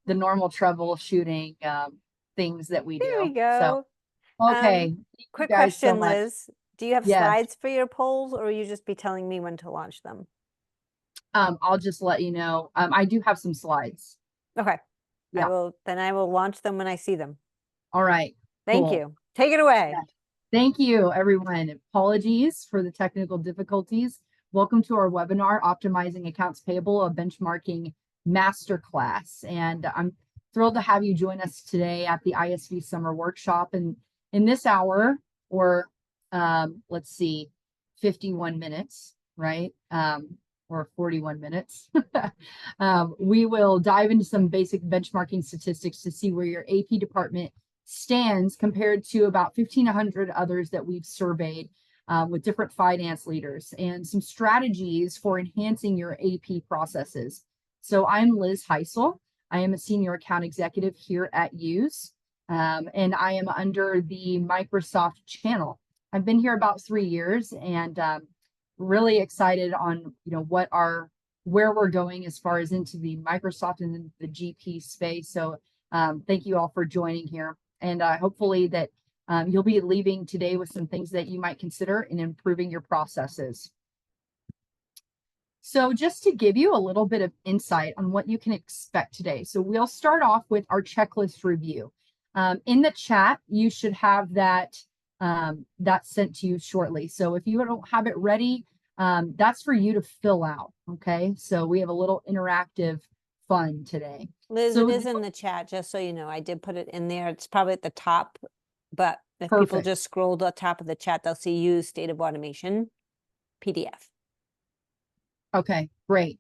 the normal troubleshooting things that we There do. we So, go. okay. Thank you Quick guys so question, much. Liz. Do you have Yes. slides for your polls, or will you just be telling me when to launch them? I'll just let you know. I do have some slides. Okay. Yeah. I will launch them when I see them. All right. Thank Cool. you. Take it away. Yeah. Thank you, everyone. Apologies for the technical difficulties. Welcome to our webinar, Optimizing Accounts Payable, a benchmarking masterclass. And I'm thrilled to have you join us today at the ISV Summer Workshop. And in this hour, or let's see, 51 minutes, right? Or 41 minutes. We will dive into some basic benchmarking statistics to see where your AP department stands compared to about 1,500 others that we've surveyed with different finance leaders, and some strategies for enhancing your AP processes. So I'm Liz Heisel. I am a senior account executive here at Yooz, and I am under the Microsoft channel. I've been here about 3 years, and really excited on where we're going as far as into the Microsoft and the GP space. So thank you all for joining here. And hopefully that you'll be leaving today with some things that you might consider in improving your processes. So just to give you a little bit of insight on what you can expect today. So we'll start off with our checklist review. In the chat, you should have that sent to you shortly. So if you don't have it ready, that's for you to fill out. Okay. So we have a little interactive fun today. Liz, So it is in the chat, just so you know. I did put it in there. It's probably at the top, but if people perfect. just scroll to the top of the chat, they'll see Use State of Automation PDF. Okay, great.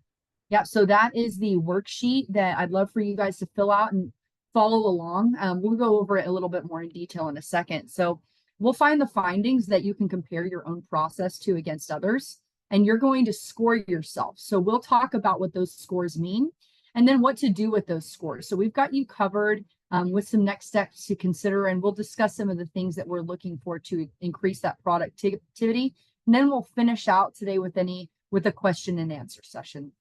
Yeah, so that is the worksheet that I'd love for you guys to fill out and follow along. We'll go over it a little bit more in detail in a second. So we'll find the findings that you can compare your own process to against others, and you're going to score yourself. So we'll talk about what those scores mean and then what to do with those scores. So we've got you covered with some next steps to consider, and we'll discuss some of the things that we're looking for to increase that productivity. And then we'll finish out today with a question and answer session.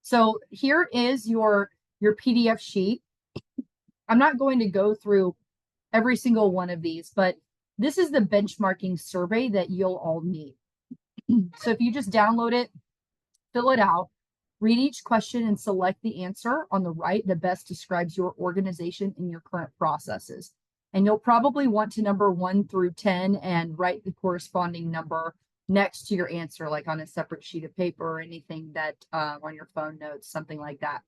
So here is your PDF sheet. I'm not going to go through every single one of these, but this is the benchmarking survey that you'll all need. So if you just download it, fill it out, read each question and select the answer on the right that best describes your organization and your current processes. And you'll probably want to number 1 through 10 and write the corresponding number next to your answer, like on a separate sheet of paper or anything that on your phone notes, something like that.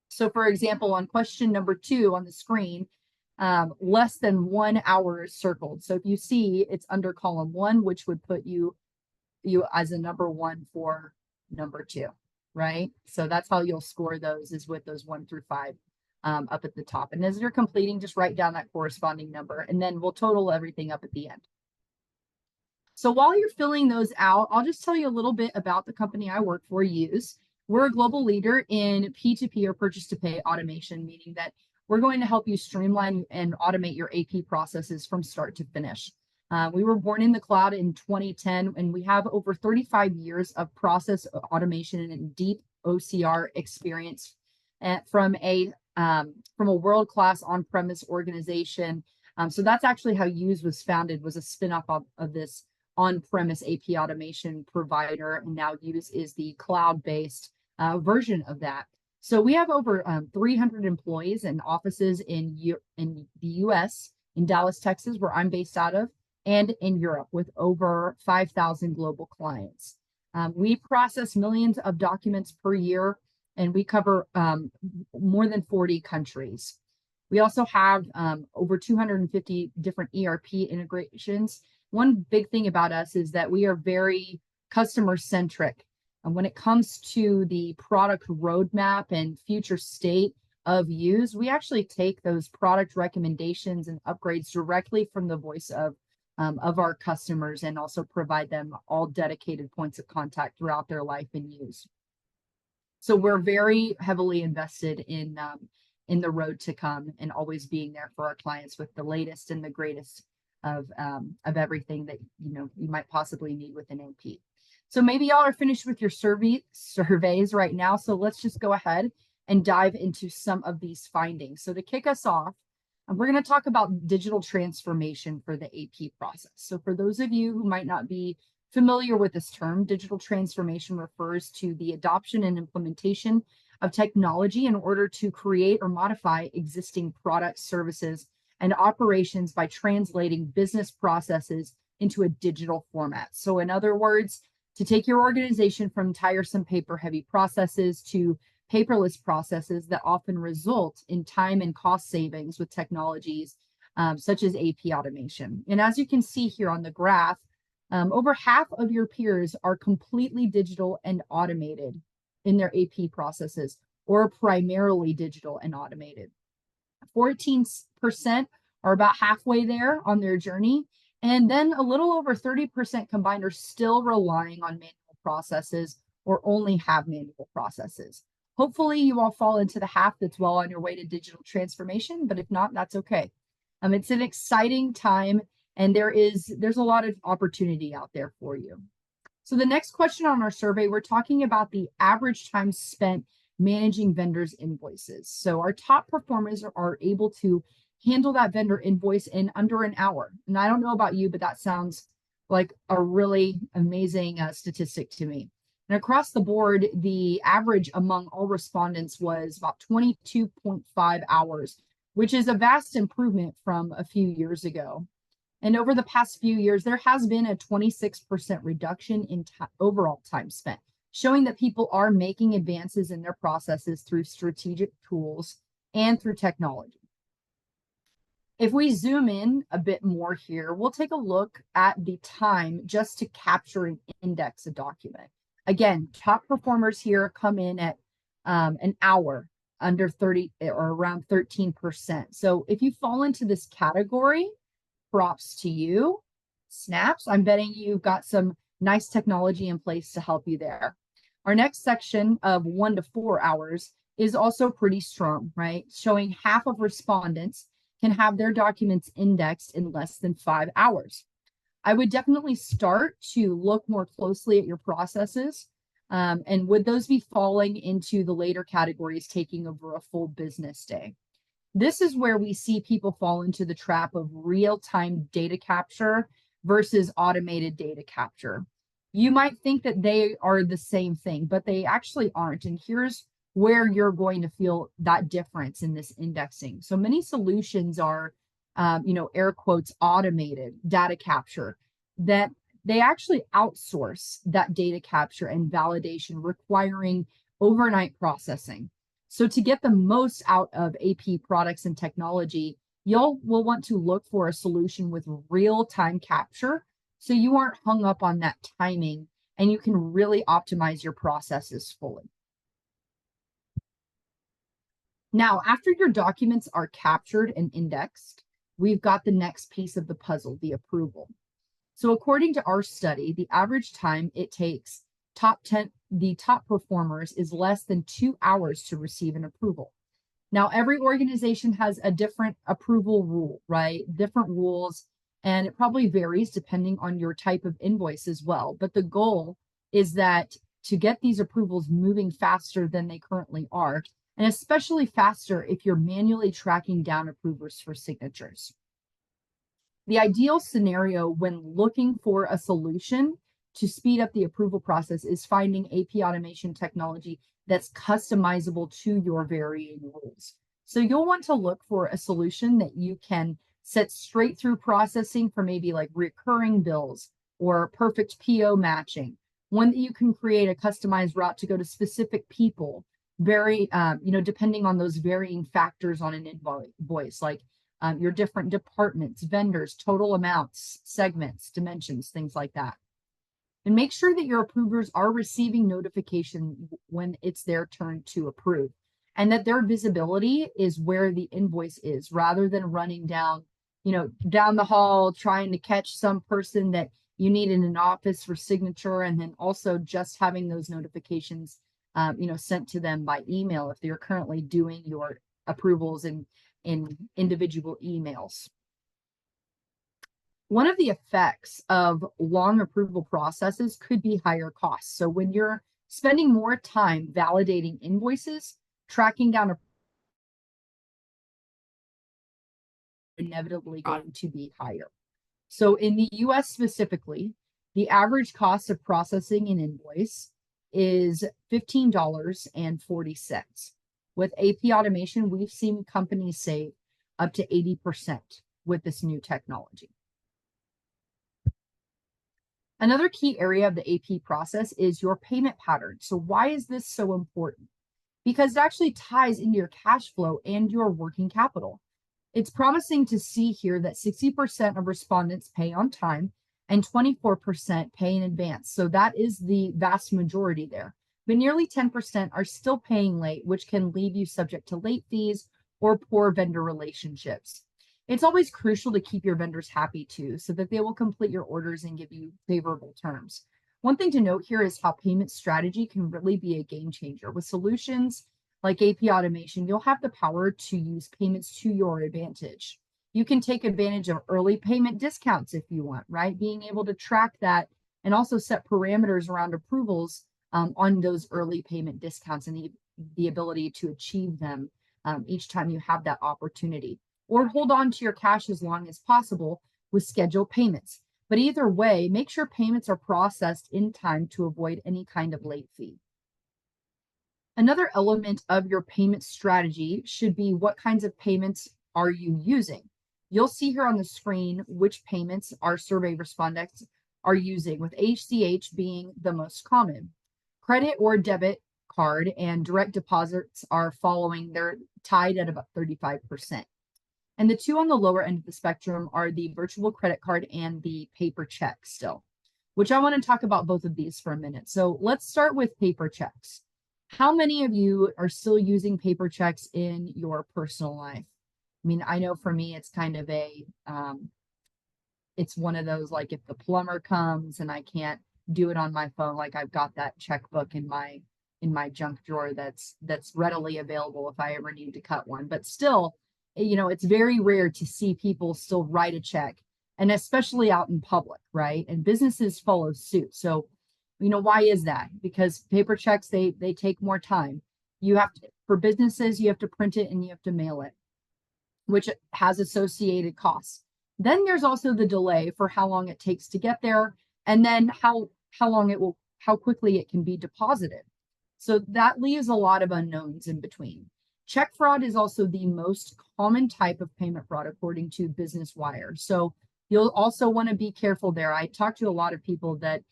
So for example, on question number 2 on the screen, less than 1 hour is circled. So if you see it's under column 1, which would put you as a number 1 for number 2, right? So that's how you'll score those, is with those 1 through 5 up at the top. And as you're completing, just write down that corresponding number, and then we'll total everything up at the end. So while you're filling those out, I'll just tell you a little bit about the company I work for, Yooz. We're a global leader in P2P, or purchase to pay automation, meaning that we're going to help you streamline and automate your AP processes from start to finish. We were born in the cloud in 2010, and we have over 35 years of process automation and deep OCR experience from a world-class on-premise organization. So that's actually how Yooz was founded, was a spin-off of this on-premise AP automation provider, and now Yooz is the cloud-based version of that. So we have over 300 employees and offices in the US, in Dallas, Texas, where I'm based out of, and in Europe, with over 5,000 global clients. We process millions of documents per year, and we cover more than 40 countries. We also have over 250 different ERP integrations. One big thing about us is that we are very customer centric. And when it comes to the product roadmap and future state of Yooz, we actually take those product recommendations and upgrades directly from the voice of our customers, and also provide them all dedicated points of contact throughout their life in Yooz. So we're very heavily invested in the road to come, and always being there for our clients with the latest and the greatest of everything that you might possibly need with an AP. So maybe y'all are finished with your surveys right now. So let's just go ahead and dive into some of these findings. So to kick us off, we're going to talk about digital transformation for the AP process. So for those of you who might not be familiar with this term, digital transformation refers to the adoption and implementation of technology in order to create or modify existing products, services, and operations by translating business processes into a digital format. So in other words, to take your organization from tiresome paper-heavy processes to paperless processes that often result in time and cost savings with technologies such as AP automation. And as you can see here on the graph, over half of your peers are completely digital and automated in their AP processes, or primarily digital and automated. 14% are about halfway there on their journey. And then a little over 30% combined are still relying on manual processes or only have manual processes. Hopefully you all fall into the half that's well on your way to digital transformation, but if not, that's okay. It's an exciting time, and there's a lot of opportunity out there for you. So the next question on our survey, we're talking about the average time spent managing vendors' invoices. So our top performers are able to handle that vendor invoice in under an hour. And I don't know about you, but that sounds like a really amazing statistic to me. And across the board, the average among all respondents was about 22.5 hours, which is a vast improvement from a few years ago. And over the past few years, there has been a 26% reduction in overall time spent, showing that people are making advances in their processes through strategic tools and through technology. If we zoom in a bit more here, we'll take a look at the time just to capture and index a document. Again, top performers here come in at an hour, under 30 or around 13%. So if you fall into this category, props to you. Snaps, I'm betting you've got some nice technology in place to help you there. Our next section of 1 to 4 hours is also pretty strong, right? Showing half of respondents can have their documents indexed in less than 5 hours. I would definitely start to look more closely at your processes. And would those be falling into the later categories, taking over a full business day? This is where we see people fall into the trap of real-time data capture versus automated data capture. You might think that they are the same thing, but they actually aren't. And here's where you're going to feel that difference in this indexing. So many solutions are, air quotes, automated data capture, that they actually outsource that data capture and validation, requiring overnight processing. So to get the most out of AP products and technology, you'll will want to look for a solution with real-time capture, so you aren't hung up on that timing and you can really optimize your processes fully. Now, after your documents are captured and indexed, we've got the next piece of the puzzle, the approval. So according to our study, the average time it takes the top performers is less than 2 hours to receive an approval. Now, every organization has a different approval rule, right? Different rules, and it probably varies depending on your type of invoice as well. But the goal is that to get these approvals moving faster than they currently are, and especially faster if you're manually tracking down approvers for signatures. The ideal scenario when looking for a solution to speed up the approval process is finding AP automation technology that's customizable to your varying rules. So you'll want to look for a solution that you can set straight through processing for maybe like recurring bills or perfect PO matching, one that you can create a customized route to go to specific people, depending on those varying factors on an invoice, like your different departments, vendors, total amounts, segments, dimensions, things like that. And make sure that your approvers are receiving notification when it's their turn to approve, and that their visibility is where the invoice is, rather than running down the hall, trying to catch some person that you need in an office for signature, and then also just having those notifications, sent to them by email if they're currently doing your approvals in individual emails. One of the effects of long approval processes could be higher costs. So when you're spending more time validating invoices, tracking down a inevitably going to be higher. So in the US specifically, the average cost of processing an invoice is $15.40. With AP automation, we've seen companies save up to 80% with this new technology. Another key area of the AP process is your payment pattern. So why is this so important? Because it actually ties into your cash flow and your working capital. It's promising to see here that 60% of respondents pay on time and 24% pay in advance. So that is the vast majority there. But nearly 10% are still paying late, which can leave you subject to late fees or poor vendor relationships. It's always crucial to keep your vendors happy too, so that they will complete your orders and give you favorable terms. One thing to note here is how payment strategy can really be a game changer. With solutions like AP automation, you'll have the power to use payments to your advantage. You can take advantage of early payment discounts if you want, right? Being able to track that and also set parameters around approvals on those early payment discounts and the ability to achieve them each time you have that opportunity. Or hold on to your cash as long as possible with scheduled payments. But either way, make sure payments are processed in time to avoid any kind of late fee. Another element of your payment strategy should be what kinds of payments are you using? You'll see here on the screen which payments our survey respondents are using, with ACH being the most common. Credit or debit card and direct deposits are following. They're tied at about 35%. And the two on the lower end of the spectrum are the virtual credit card and the paper check still, which I want to talk about both of these for a minute. So let's start with paper checks. How many of you are still using paper checks in your personal life? I mean, I know for me, it's kind of it's one of those, like, if the plumber comes and I can't do it on my phone, like, I've got that checkbook in my junk drawer that's readily available if I ever need to cut one. But still, it's very rare to see people still write a check, and especially out in public, right? And businesses follow suit. So, why is that? Because paper checks, they take more time. For businesses, you have to print it and you have to mail it, which has associated costs. Then there's also the delay for how long it takes to get there, and then how quickly it can be deposited. So that leaves a lot of unknowns in between. Check fraud is also the most common type of payment fraud, according to Business Wire. So you'll also want to be careful there. I talk to a lot of people that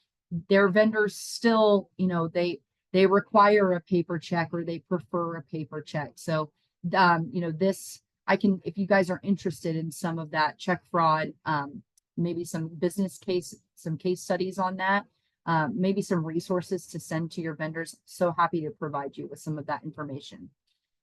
their vendors still, they require a paper check or they prefer a paper check. So, if you guys are interested in some of that check fraud, maybe some case studies on that, maybe some resources to send to your vendors. So happy to provide you with some of that information.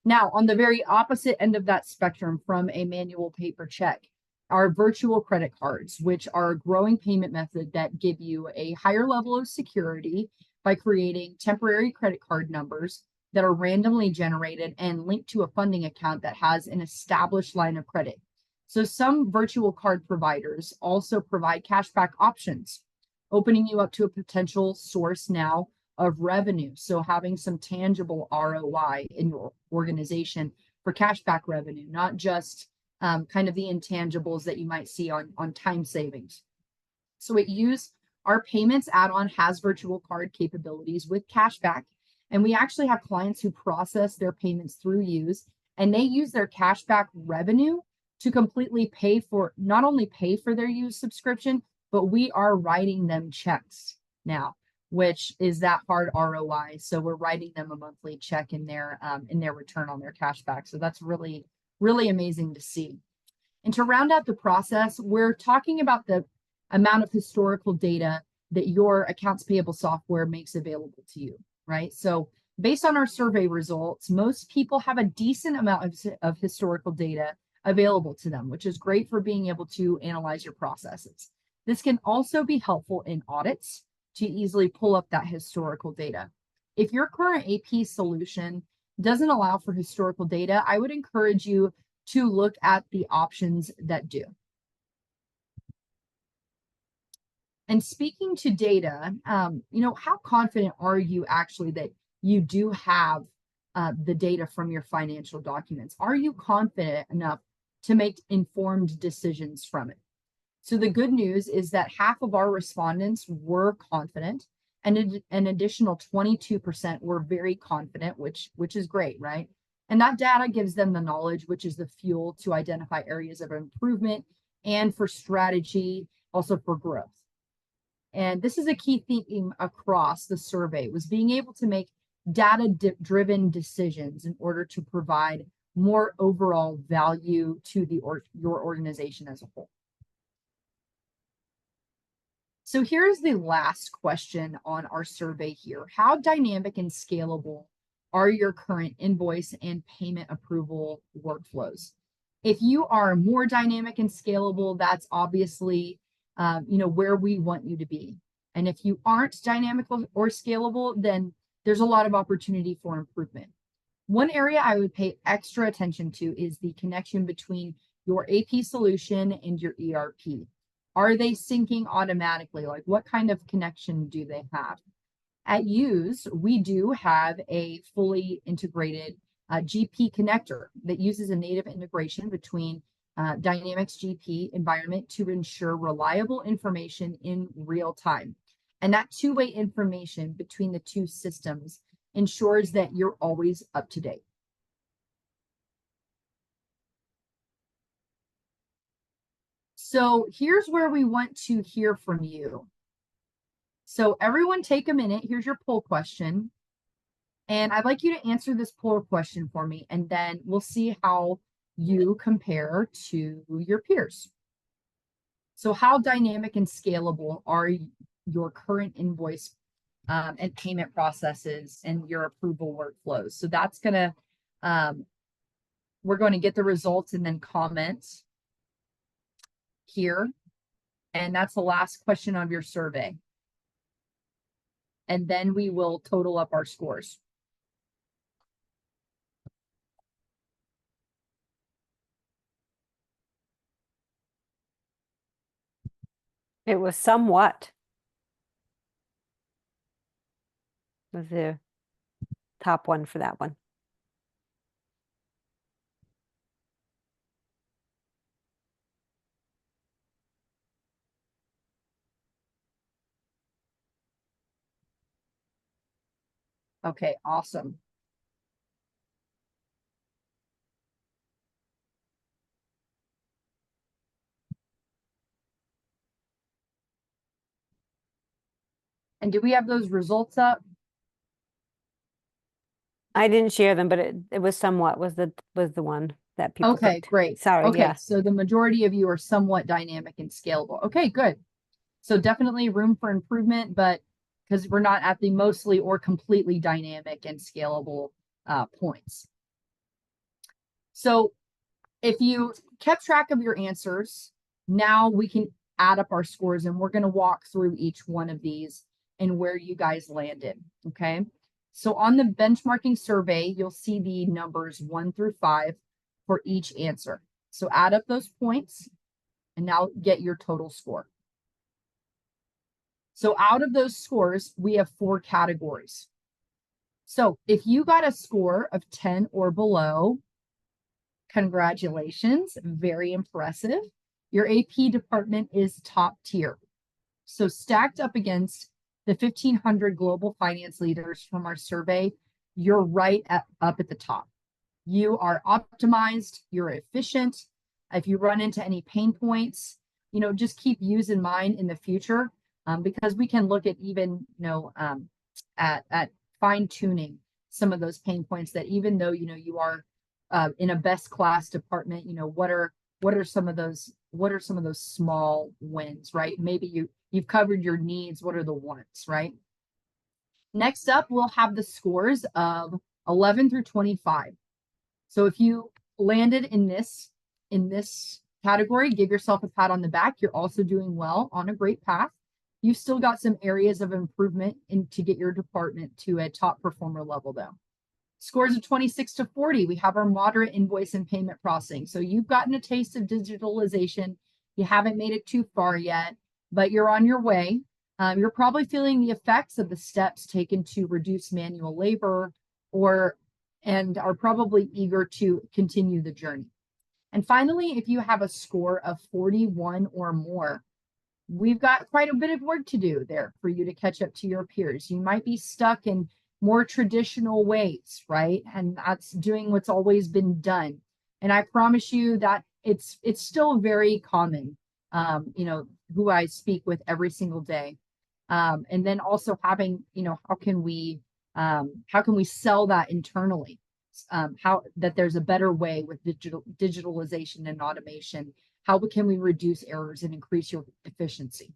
Now, on the very opposite end of that spectrum from a manual paper check are virtual credit cards, which are a growing payment method that give you a higher level of security by creating temporary credit card numbers that are randomly generated and linked to a funding account that has an established line of credit. So some virtual card providers also provide cashback options, opening you up to a potential source now of revenue. So having some tangible ROI in your organization for cashback revenue, not just kind of the intangibles that you might see on time savings. So at Yooz, our payments add-on has virtual card capabilities with cashback. And we actually have clients who process their payments through Yooz, and they use their cashback revenue to completely not only pay for their Yooz subscription, but we are writing them checks now, which is that hard ROI. So we're writing them a monthly check in their return on their cashback. So that's really, really amazing to see. And to round out the process, we're talking about the amount of historical data that your accounts payable software makes available to you, right? So based on our survey results, most people have a decent amount of historical data available to them, which is great for being able to analyze your processes. This can also be helpful in audits to easily pull up that historical data. If your current AP solution doesn't allow for historical data, I would encourage you to look at the options that do. And speaking to data, how confident are you actually that you do have the data from your financial documents? Are you confident enough to make informed decisions from it? So the good news is that half of our respondents were confident, and an additional 22% were very confident, which is great, right? And that data gives them the knowledge, which is the fuel to identify areas of improvement and for strategy, also for growth. And this is a key theme across the survey, was being able to make data-driven decisions in order to provide more overall value to your organization as a whole. So here's the last question on our survey here. How dynamic and scalable are your current invoice and payment approval workflows? If you are more dynamic and scalable, that's obviously where we want you to be. And if you aren't dynamic or scalable, then there's a lot of opportunity for improvement. One area I would pay extra attention to is the connection between your AP solution and your ERP. Are they syncing automatically? Like, what kind of connection do they have? At Yooz, we do have a fully integrated GP connector that uses a native integration between Dynamics GP environment to ensure reliable information in real time. And that two-way information between the two systems ensures that you're always up to date. So here's where we want to hear from you. So everyone take a minute. Here's your poll question. And I'd like you to answer this poll question for me, and then we'll see how you compare to your peers. So how dynamic and scalable are your current invoice and payment processes and your approval workflows? So that's gonna, we're going to get the results and then comment here. And that's the last question of your survey. And then we will total up our scores. It was somewhat. Was the top one for that one. Okay, awesome. And do we have those results up? I didn't share them, but it was somewhat was the one that people Okay, picked. great. Sorry, Okay, yeah. so the majority of you are somewhat dynamic and scalable. Okay, good. So definitely room for improvement, but because we're not at the mostly or completely dynamic and scalable points. So if you kept track of your answers, now we can add up our scores, and we're going to walk through each one of these and where you guys landed. Okay. So on the benchmarking survey, you'll see the numbers 1 through 5 for each answer. So add up those points and now get your total score. So out of those scores, we have 4 categories. So if you got a score of 10 or below, congratulations, very impressive. Your AP department is top tier. So stacked up against the 1,500 global finance leaders from our survey, you're right up at the top. You are optimized, you're efficient. If you run into any pain points, just keep Yooz in mind in the future, because we can look at even, at fine tuning some of those pain points that even though, you are in a best class department, what are some of those small wins, right? Maybe you've covered your needs. What are the wants, right? Next up, we'll have the scores of 11 through 25. So if you landed in this category, give yourself a pat on the back. You're also doing well, on a great path. You've still got some areas of improvement to get your department to a top performer level though. Scores of 26 to 40, we have our moderate invoice and payment processing. So you've gotten a taste of digitalization. You haven't made it too far yet, but you're on your way. You're probably feeling the effects of the steps taken to reduce manual labor and are probably eager to continue the journey. And finally, if you have a score of 41 or more, we've got quite a bit of work to do there for you to catch up to your peers. You might be stuck in more traditional ways, right? And that's doing what's always been done. And I promise you that it's still very common, who I speak with every single day. And then also having, how can we sell that internally? How that there's a better way with digitalization and automation. How can we reduce errors and increase your efficiency?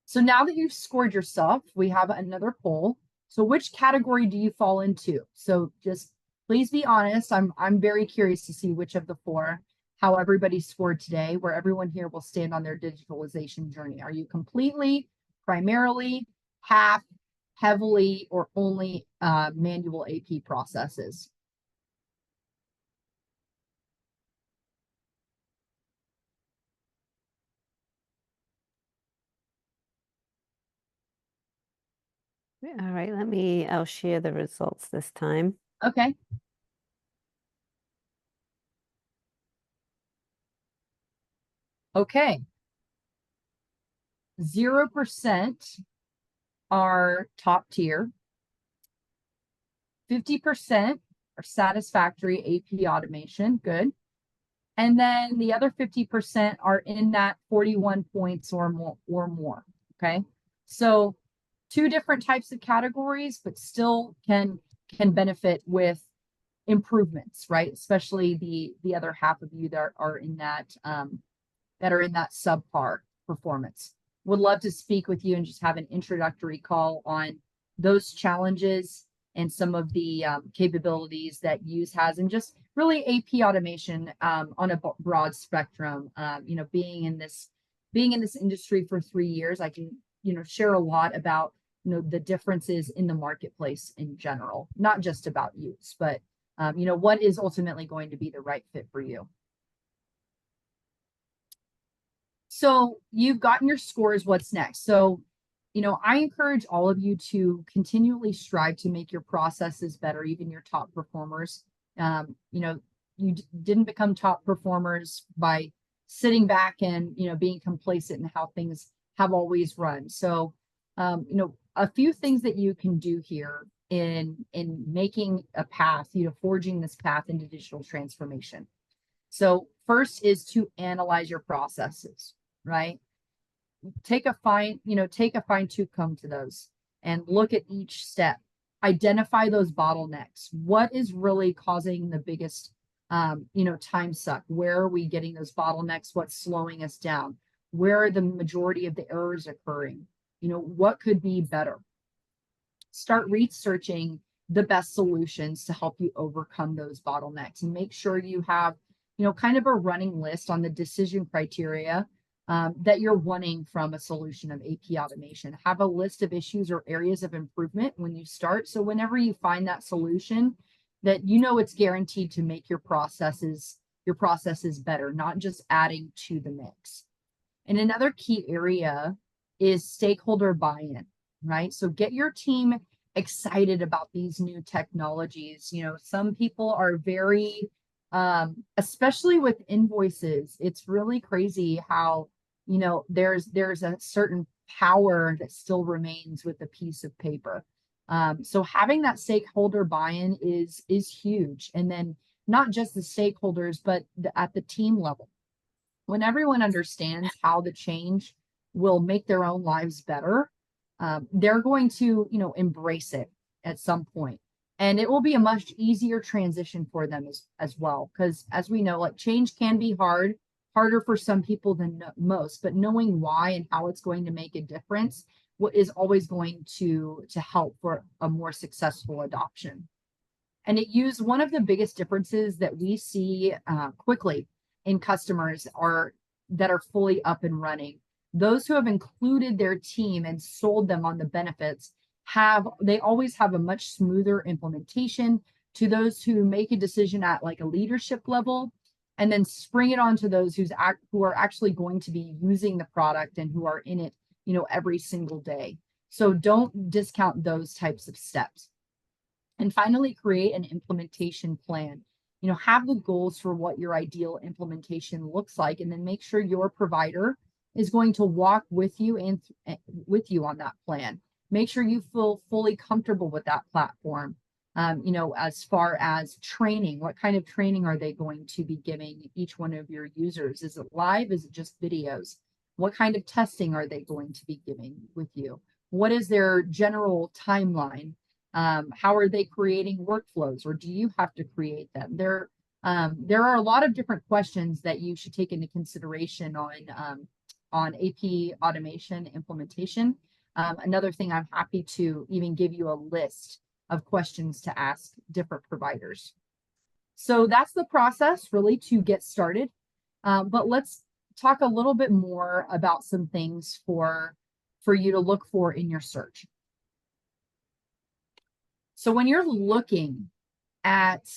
So now that you've scored yourself, we have another poll. So which category do you fall into? So just please be honest. I'm very curious to see which of the four, how everybody scored today, where everyone here will stand on their digitalization journey. Are you completely, primarily, half, heavily, or only manual AP processes? All right, I'll share the results this time. Okay. Okay. 0% are top tier. 50% are satisfactory AP automation. Good. And then the other 50% are in that 41 points or more. Okay. So two different types of categories, but still can benefit with improvements, right? Especially the other half of you that are in that subpar performance. Would love to speak with you and just have an introductory call on those challenges and some of the capabilities that Yooz has, and just really AP automation on a broad spectrum. Being in this industry for 3 years, I can share a lot about the differences in the marketplace in general, not just about Yooz, but what is ultimately going to be the right fit for you. So you've gotten your scores. What's next? So, I encourage all of you to continually strive to make your processes better, even your top performers. You didn't become top performers by sitting back and, being complacent in how things have always run. So, a few things that you can do here in making a path, forging this path into digital transformation. So first is to analyze your processes, right? Take a fine tooth comb to those and look at each step. Identify those bottlenecks. What is really causing the biggest, time suck? Where are we getting those bottlenecks? What's slowing us down? Where are the majority of the errors occurring? What could be better? Start researching the best solutions to help you overcome those bottlenecks, and make sure you have, kind of a running list on the decision criteria that you're wanting from a solution of AP automation. Have a list of issues or areas of improvement when you start. So whenever you find that solution, that it's guaranteed to make your processes better, not just adding to the mix. And another key area is stakeholder buy-in, right? So get your team excited about these new technologies. Some people are very, especially with invoices, it's really crazy how, there's a certain power that still remains with a piece of paper. So having that stakeholder buy-in is huge. And then not just the stakeholders, but at the team level. When everyone understands how the change will make their own lives better, they're going to, embrace it at some point. And it will be a much easier transition for them as well. Because as we know, like, change can be harder for some people than most, but knowing why and how it's going to make a difference is always going to help for a more successful adoption. And at Yooz, one of the biggest differences that we see quickly in customers that are fully up and running, those who have included their team and sold them on the benefits, they always have a much smoother implementation to those who make a decision at like a leadership level, and then spring it on to those who are actually going to be using the product and who are in it, every single day. So don't discount those types of steps. And finally, create an implementation plan. Have the goals for what your ideal implementation looks like, and then make sure your provider is going to walk with you and with you on that plan. Make sure you feel fully comfortable with that platform. As far as training, what kind of training are they going to be giving each one of your users? Is it live? Is it just videos? What kind of testing are they going to be giving with you? What is their general timeline? How are they creating workflows, or do you have to create them? There are a lot of different questions that you should take into consideration on AP automation implementation. Another thing, I'm happy to even give you a list of questions to ask different providers. So that's the process really to get started. But let's talk a little bit more about some things for you to look for in your search. So when you're looking at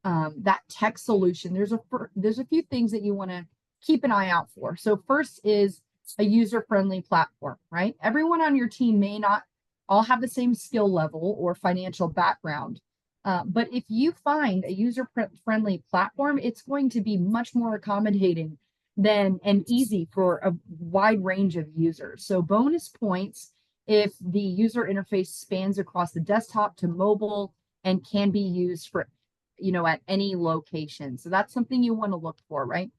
that tech solution, there's a few things that you want to keep an eye out for. So first is a user-friendly platform, right? Everyone on your team may not all have the same skill level or financial background. But if you find a user-friendly platform, it's going to be much more accommodating and easy for a wide range of users. So bonus points if the user interface spans across the desktop to mobile and can be used for, at any location. So that's something you want to look for, right?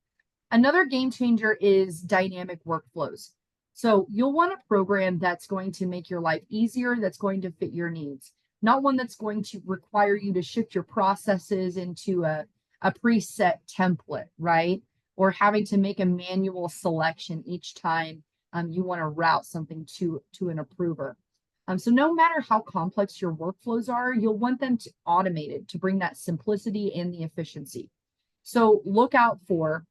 Another game changer is dynamic workflows. So you'll want a program that's going to make your life easier, that's going to fit your needs, not one that's going to require you to shift your processes into a preset template, right? Or having to make a manual selection each time you want to route something to an approver. So no matter how complex your workflows are, you'll want them to automated to bring that simplicity and the efficiency. So look out for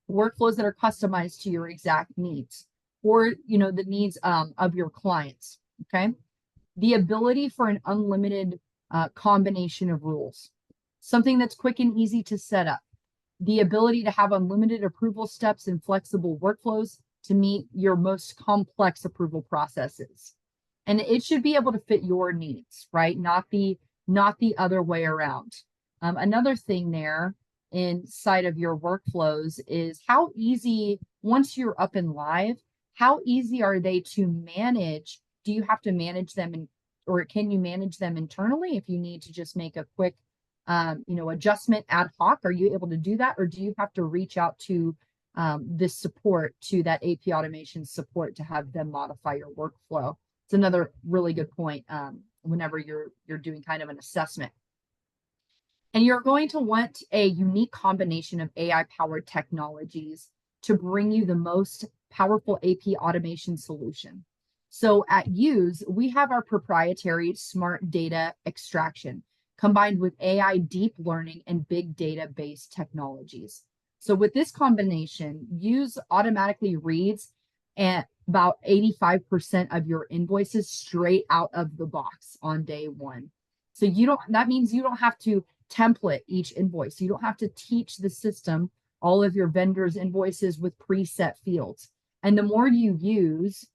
workflows that are customized to your exact needs, or the needs of your clients. Okay, the ability for an unlimited combination of rules, something that's quick and easy to set up, the ability to have unlimited approval steps and flexible workflows to meet your most complex approval processes. And it should be able to fit your needs, right? Not the other way around. Another thing there inside of your workflows is how easy, once you're up and live, how easy are they to manage? Do you have to manage them or can you manage them internally if you need to just make a quick adjustment ad hoc? Are you able to do that, or do you have to reach out to this support, to that AP automation support, to have them modify your workflow? It's another really good point whenever you're doing kind of an assessment. And you're going to want a unique combination of AI-powered technologies to bring you the most powerful AP automation solution. So at Yooz, we have our proprietary smart data extraction combined with AI deep learning and big data-based technologies. So with this combination, Yooz automatically reads at about 85% of your invoices straight out of the box on day one. So that means you don't have to template each invoice. You don't have to teach the system all of your vendors' invoices with preset fields. And the more you use,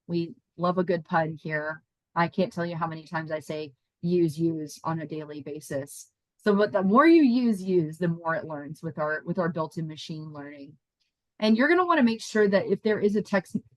we love a good pun here. I can't tell you how many times I say use on a daily basis. So but the more you use, the more it learns with our built-in machine learning. And you're going to want to make sure that if there is a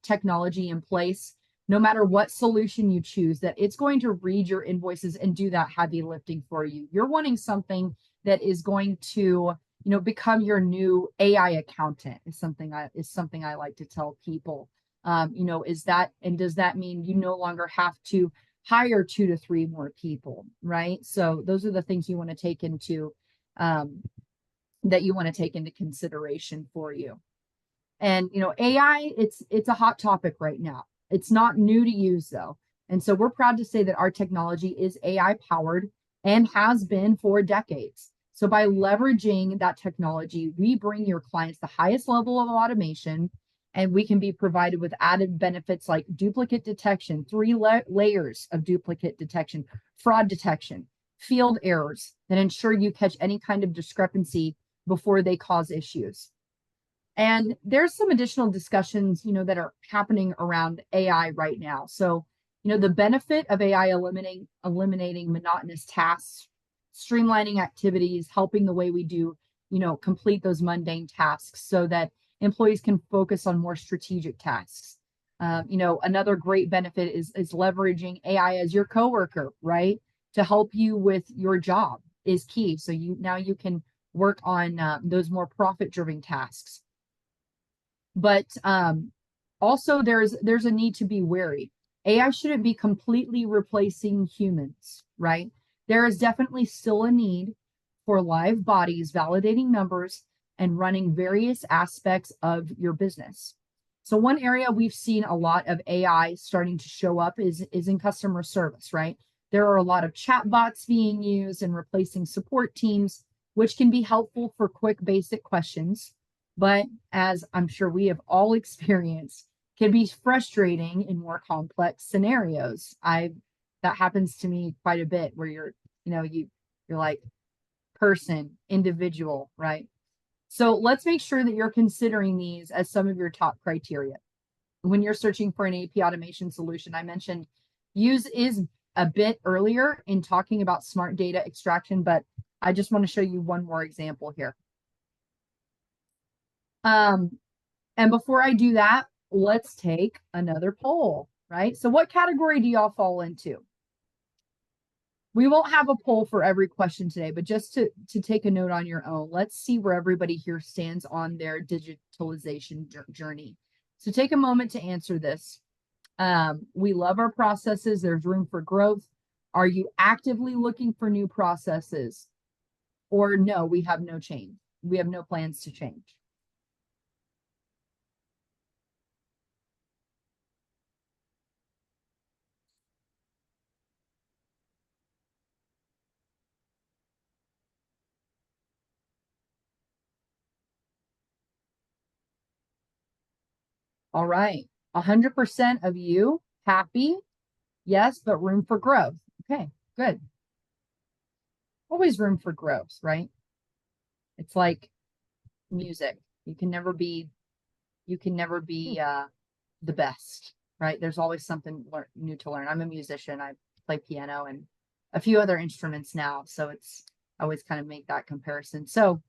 technology in place, no matter what solution you choose, that it's going to read your invoices and do that heavy lifting for you. You're wanting something that is going to, become your new AI accountant is something I like to tell people. Does that mean you no longer have to hire 2 to 3 more people, right? So those are the things you want to take into consideration for you. And AI, it's a hot topic right now. It's not new to Yooz though. And so we're proud to say that our technology is AI powered and has been for decades. So by leveraging that technology, we bring your clients the highest level of automation, and we can be provided with added benefits like duplicate detection, 3 layers of duplicate detection, fraud detection, field errors that ensure you catch any kind of discrepancy before they cause issues. And there's some additional discussions, that are happening around AI right now. So, The benefit of AI eliminating monotonous tasks, streamlining activities, helping the way we do, complete those mundane tasks so that employees can focus on more strategic tasks. Another great benefit is leveraging AI as your coworker, right? To help you with your job is key. So you can work on those more profit-driven tasks. But also there's a need to be wary. AI shouldn't be completely replacing humans, right? There is definitely still a need for live bodies validating numbers and running various aspects of your business. So one area we've seen a lot of AI starting to show up is in customer service, right? There are a lot of chatbots being used and replacing support teams, which can be helpful for quick, basic questions. But as I'm sure we have all experienced, can be frustrating in more complex scenarios. That happens to me quite a bit where you're like person, individual, right? So let's make sure that you're considering these as some of your top criteria. When you're searching for an AP automation solution, I mentioned Yooz is a bit earlier in talking about smart data extraction, but I just want to show you one more example here. And before I do that, let's take another poll, right? So what category do y'all fall into? We won't have a poll for every question today, but just to take a note on your own, let's see where everybody here stands on their digitalization journey. So take a moment to answer this. We love our processes. There's room for growth. Are you actively looking for new processes? Or no, we have no change. We have no plans to change. All right. 100% of you happy. Yes, but room for growth. Okay, good. Always room for growth, right? It's like music. You can never be the best, right? There's always something new to learn. I'm a musician. I play piano and a few other instruments now, so I always kind of make that comparison. So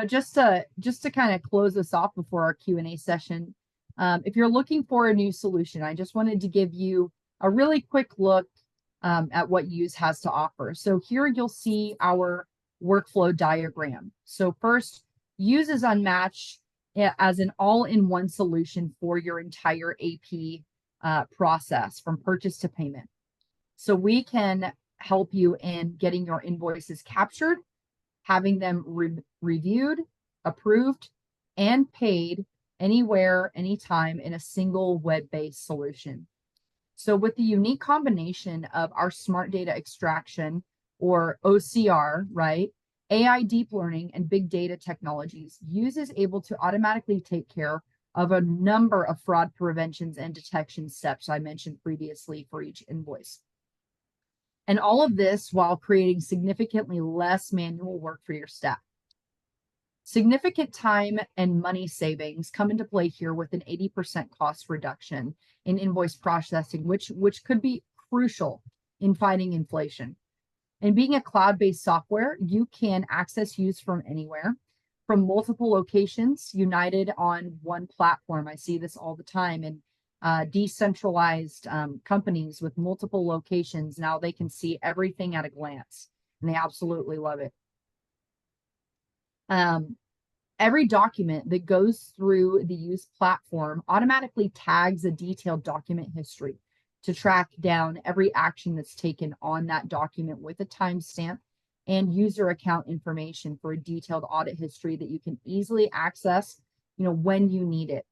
just to kind of close this off before our Q&A session, if you're looking for a new solution, I just wanted to give you a really quick look at what Yooz has to offer. So here you'll see our workflow diagram. So first, Yooz is unmatched as an all-in-one solution for your entire AP process from purchase to payment. So we can help you in getting your invoices captured, having them reviewed, approved, and paid anywhere, anytime in a single web-based solution. So with the unique combination of our smart data extraction or OCR, right, AI deep learning and big data technologies, Yooz is able to automatically take care of a number of fraud preventions and detection steps I mentioned previously for each invoice. And all of this while creating significantly less manual work for your staff. Significant time and money savings come into play here with an 80% cost reduction in invoice processing, which could be crucial in fighting inflation. And being a cloud-based software, you can access Yooz from anywhere, from multiple locations, united on one platform. I see this all the time in decentralized companies with multiple locations. Now they can see everything at a glance, and they absolutely love it. Every document that goes through the Yooz platform automatically tags a detailed document history to track down every action that's taken on that document with a timestamp and user account information for a detailed audit history that you can easily access, when you need it.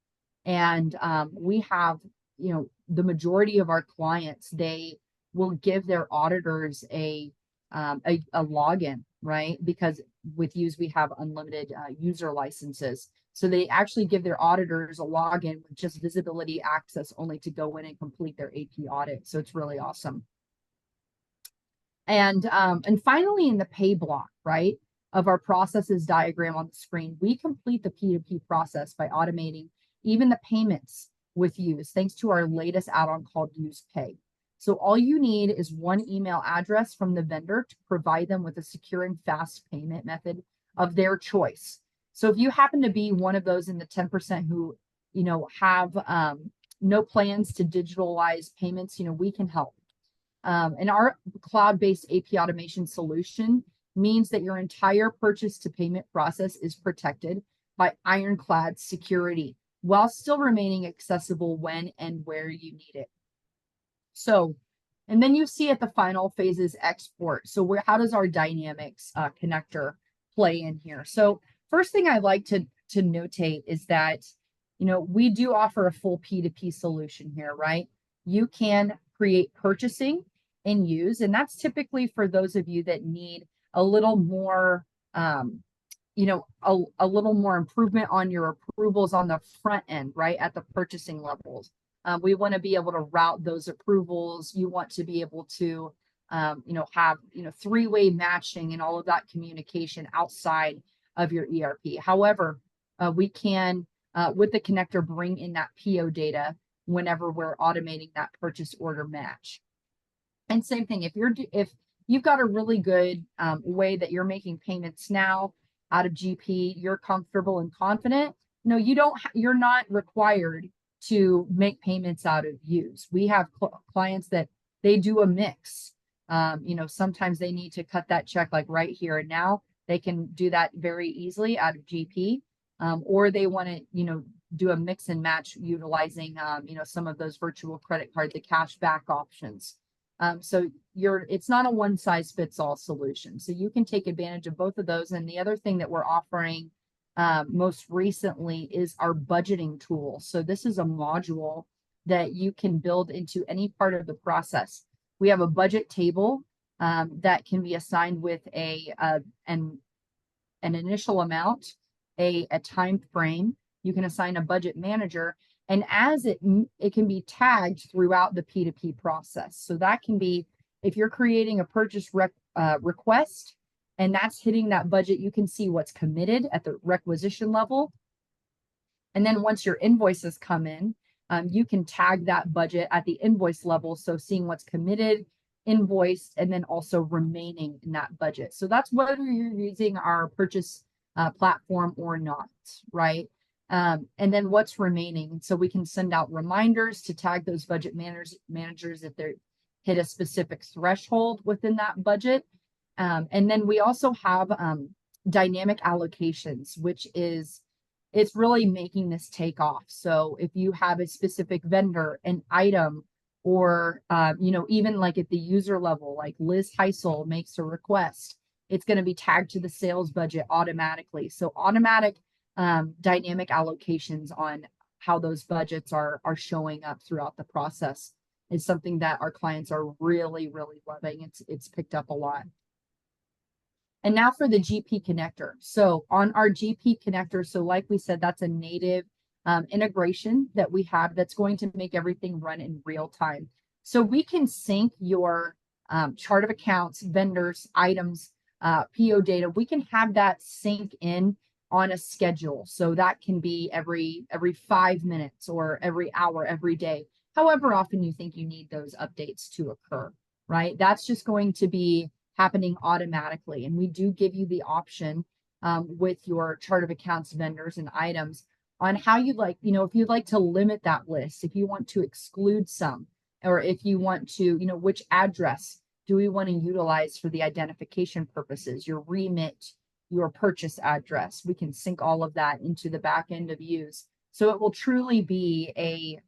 And we have, the majority of our clients, they will give their auditors a login, right? Because with Yooz, we have unlimited user licenses. So they actually give their auditors a login with just visibility access only to go in and complete their AP audit. So it's really awesome. And finally, in the pay block, right, of our processes diagram on the screen, we complete the P2P process by automating even the payments with Yooz, thanks to our latest add-on called Yooz Pay. So all you need is one email address from the vendor to provide them with a secure and fast payment method of their choice. So if you happen to be one of those in the 10% who, have no plans to digitalize payments, we can help. And our cloud-based AP automation solution means that your entire purchase to payment process is protected by ironclad security while still remaining accessible when and where you need it. So, and then you see at the final phase is export. So how does our Dynamics connector play in here? So first thing I'd like to notate is that, we do offer a full P2P solution here, right? You can create purchasing in Yooz, and that's typically for those of you that need a little more, a little more improvement on your approvals on the front end, right? At the purchasing levels. We want to be able to route those approvals. You want to be able to, have, three-way matching and all of that communication outside of your ERP. However, we can, with the connector, bring in that PO data whenever we're automating that purchase order match. And same thing, if you've got a really good way that you're making payments now out of GP, you're comfortable and confident. No, you're not required to make payments out of Yooz. We have clients that they do a mix. Sometimes they need to cut that check like right here and now. They can do that very easily out of GP, or they want to, do a mix and match utilizing, some of those virtual credit card, the cash back options. So it's not a one size fits all solution. So you can take advantage of both of those. And the other thing that we're offering most recently is our budgeting tool. So this is a module that you can build into any part of the process. We have a budget table that can be assigned with an initial amount, a time frame. You can assign a budget manager, and as it can be tagged throughout the P2P process. So that can be, if you're creating a purchase request and that's hitting that budget, you can see what's committed at the requisition level. And then once your invoices come in, you can tag that budget at the invoice level. So seeing what's committed, invoiced, and then also remaining in that budget. So that's whether you're using our purchase platform or not, right? And then what's remaining. So we can send out reminders to tag those budget managers if they hit a specific threshold within that budget. And then we also have dynamic allocations, which is, it's really making this take off. So if you have a specific vendor, an item, or, even like at the user level, like Liz Heisel makes a request, it's going to be tagged to the sales budget automatically. So automatic dynamic allocations on how those budgets are showing up throughout the process is something that our clients are really, really loving. It's picked up a lot. And now for the GP connector. So on our GP connector, so like we said, that's a native integration that we have that's going to make everything run in real time. So we can sync your chart of accounts, vendors, items, PO data. We can have that sync in on a schedule. So that can be every 5 minutes or every hour, every day, however often you think you need those updates to occur, right? That's just going to be happening automatically. And we do give you the option with your chart of accounts, vendors, and items on how you'd like, if you'd like to limit that list, if you want to exclude some, or if you want to, which address do we want to utilize for the identification purposes, your remit, your purchase address. We can sync all of that into the back end of Yooz. So it will truly be a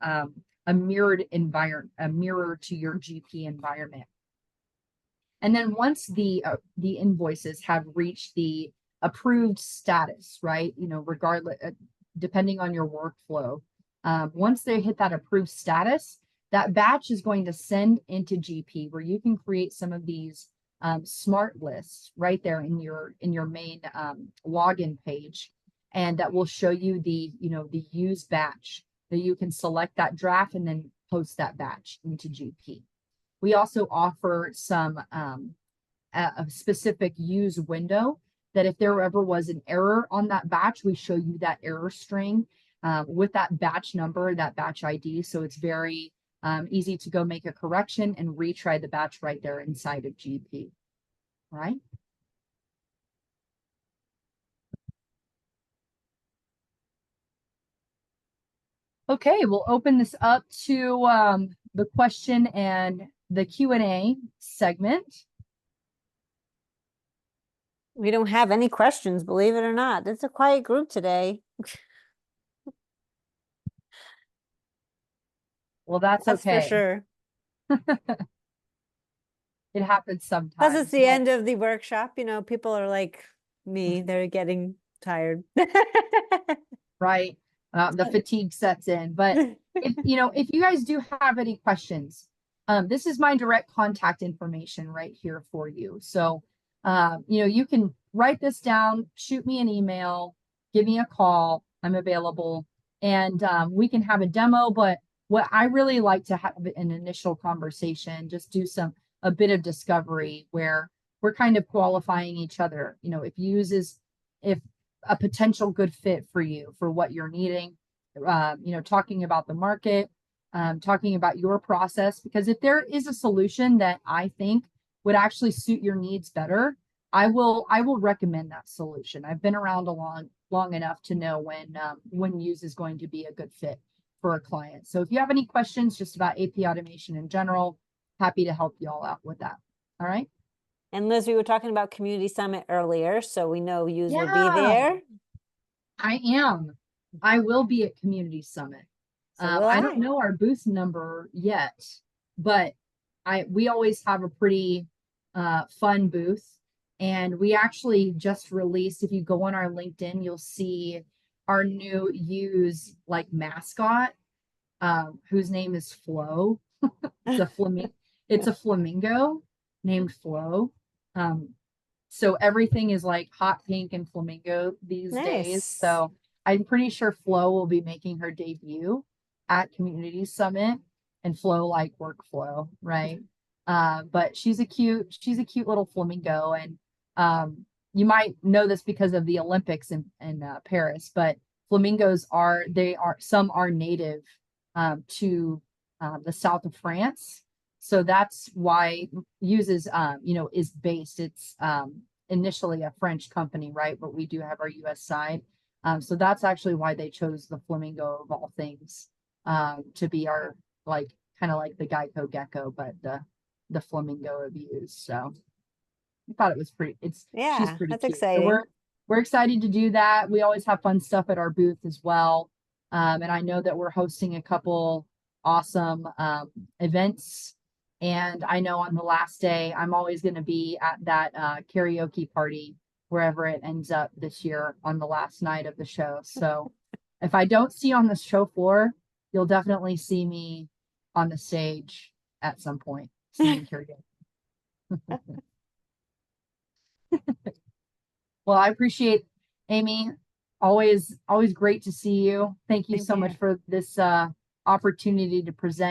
mirrored environment, a mirror to your GP environment. And then once the invoices have reached the approved status, right? Regardless, depending on your workflow, once they hit that approved status, that batch is going to send into GP, where you can create some of these smart lists right there in your main login page, and that will show you the the Yooz batch that you can select that draft and then post that batch into GP. We also offer some a specific Yooz window that if there ever was an error on that batch, we show you that error string with that batch number, that batch ID. So it's very easy to go make a correction and retry the batch right there inside of GP. Right? Okay, we'll open this up to the question and the Q&A segment. We don't have any questions, believe it or not. It's a quiet group today. Well, that's That's okay. for sure. It happens sometimes. Plus, it's the end of the workshop. You know, people are like me, they're getting tired. Right. The fatigue sets in. But if if you guys do have any questions, this is my direct contact information right here for you. So you can write this down, shoot me an email, give me a call. I'm available, and we can have a demo. But what I really like to have an initial conversation, just do a bit of discovery where we're kind of qualifying each other. If Yooz is if a potential good fit for you for what you're needing, talking about the market, talking about your process, because if there is a solution that I think would actually suit your needs better, I will recommend that solution. I've been around long enough to know when Yooz is going to be a good fit for a client. So if you have any questions just about AP automation in general, happy to help you all out with that. All right. And Liz, we were talking about Community Summit earlier, so we know Yooz will be Yeah. there. I am. I will be at Community Summit. So will I don't know our booth number yet, but we always have a pretty fun booth. And we actually just released, if you go on our LinkedIn, you'll see our new Yooz like mascot, whose name is Flo. It's a flamingo named Flo. So everything is like hot pink and flamingo these days. Nice. So I'm pretty sure Flo will be making her debut at Community Summit, and Flo like workflow, right? But she's a cute little flamingo, and you might know this because of the Olympics in Paris, but flamingos some are native to the south of France. So that's why Yooz is based. It's initially a French company, right? But we do have our US side. So that's actually why they chose the flamingo of all things to be our kind of like the Geico gecko, but the flamingo of Yooz. So I thought it was she's pretty that's cute. exciting. So we're excited to do that. We always have fun stuff at our booth as well. And I know that we're hosting a couple awesome events. And I know on the last day, I'm always going to be at that karaoke party, wherever it ends up this year on the last night of the show. So if I don't see you on the show floor, you'll definitely see me on the stage at some point singing karaoke. Well, I appreciate Amy. Always great to see you. Thank you so much for this opportunity to present.